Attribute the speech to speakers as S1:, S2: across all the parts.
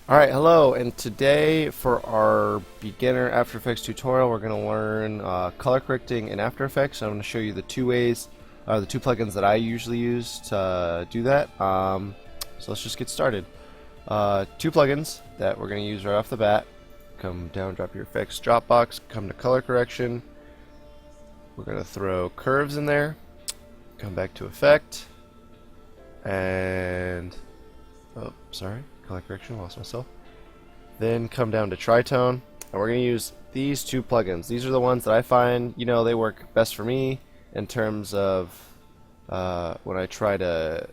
S1: Alright, hello, and today for our beginner After Effects tutorial we're going to learn color correcting in After Effects. I'm going to show you the two ways, the two plugins that I usually use to do that. So let's just get started. Two plugins that we're going to use right off the bat. Come down, drop your effects drop box, come to color correction. We're going to throw curves in there, come back to effect, and oh, sorry. Color correction, lost myself. Then come down to tritone, and we're going to use these two plugins. These are the ones that I find, they work best for me in terms of when I try to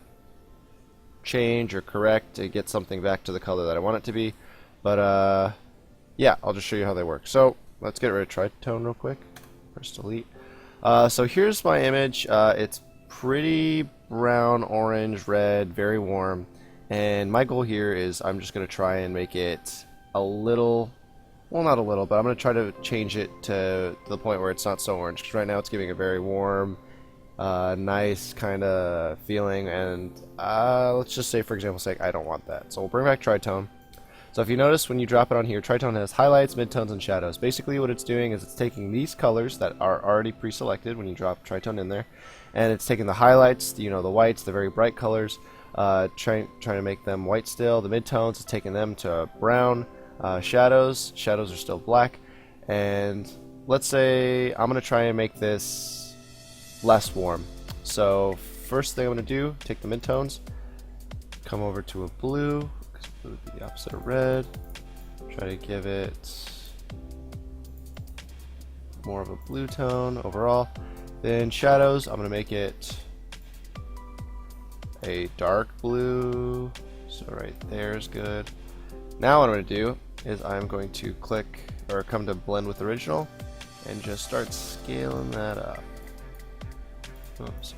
S1: change or correct to get something back to the color that I want it to be. But yeah, I'll just show you how they work. So let's get rid of tritone real quick. Press delete. So here's my image. It's pretty brown, orange, red, very warm. And my goal here is I'm just going to try and make it a little, well, not a little, but I'm going to try to change it to the point where it's not so orange. Because right now it's giving a very warm, nice kind of feeling. And let's just say, for example's sake, I don't want that. So we'll bring back tritone. So if you notice when you drop it on here, tritone has highlights, midtones, and shadows. Basically what it's doing is it's taking these colors that are already pre-selected when you drop tritone in there, and it's taking the highlights, the whites, the very bright colors, trying to make them white still. The midtones is taking them to brown. Shadows are still black. And let's say I'm going to try and make this less warm. So first thing I'm going to do, take the midtones, come over to a blue, because blue would be the opposite of red. Try to give it more of a blue tone overall. Then shadows, I'm going to make it a dark blue, so right there is good. Now what I'm going to do is I'm going to click or come to blend with original and just start scaling that up. Oops.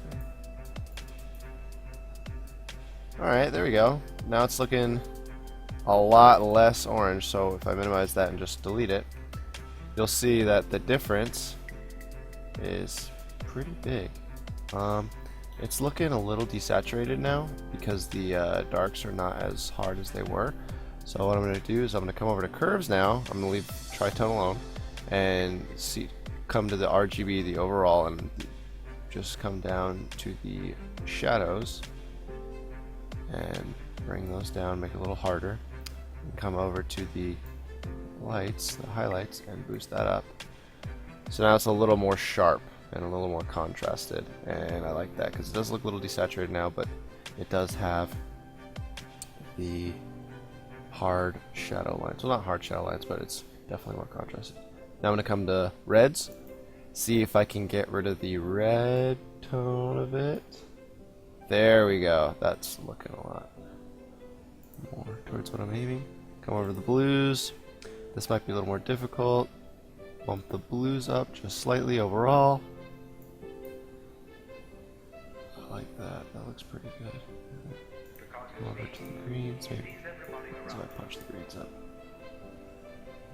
S1: Alright, there we go. Now it's looking a lot less orange, so if I minimize that and just delete it, you'll see that the difference is pretty big. It's looking a little desaturated now because the darks are not as hard as they were. So what I'm going to do is I'm going to come over to curves now. I'm going to leave tritone alone and come to the RGB, the overall, and just come down to the shadows and bring those down, make it a little harder, and come over to the lights, the highlights, and boost that up. So now it's a little more sharp and a little more contrasted, and I like that because it does look a little desaturated now, but it does have the hard shadow lines. Well, not hard shadow lines, but it's definitely more contrasted. Now I'm going to come to reds, see if I can get rid of the red tone of it. There we go. That's looking a lot more towards what I'm aiming. Come over to the blues. This might be a little more difficult. Bump the blues up just slightly overall. I like that. That looks pretty good. Come over to the greens. Maybe. So I punch the greens up.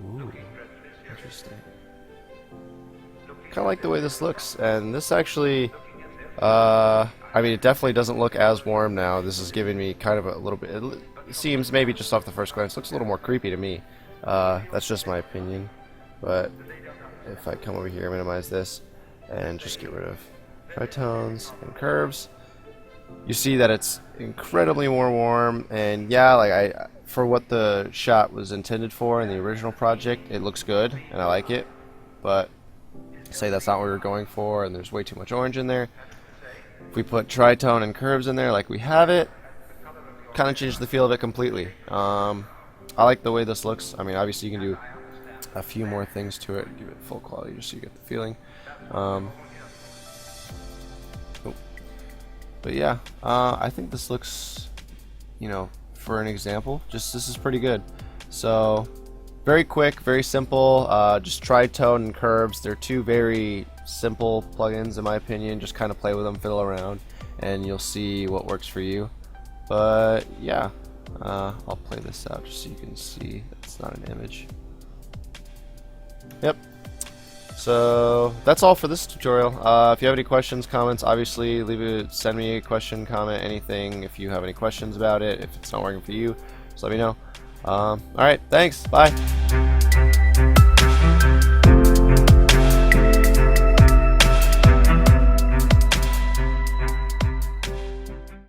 S1: Ooh, interesting. Kind of like the way this looks, and this actually, I mean, it definitely doesn't look as warm now. This is giving me kind of a little bit. It seems maybe just off the first glance looks a little more creepy to me. That's just my opinion, but if I come over here, minimize this, and just get rid of tritones and curves, you see that it's incredibly more warm. And yeah, like for what the shot was intended for in the original project, it looks good and I like it, but say that's not what we were going for and there's way too much orange in there. If we put tritone and curves in there like we have it, kind of changes the feel of it completely. I like the way this looks. I mean, obviously you can do a few more things to it, give it full quality just so you get the feeling. But yeah, I think this looks, for an example, this is pretty good. So very quick, very simple. Just tritone and curves. They're two very simple plugins in my opinion. Just kind of play with them, fiddle around, and you'll see what works for you. But yeah, I'll play this out just so you can see that it's not an image. Yep. So that's all for this tutorial. If you have any questions, comments, obviously send me a question, comment, anything. If you have any questions about it, if it's not working for you, just let me know. Alright, thanks. Bye.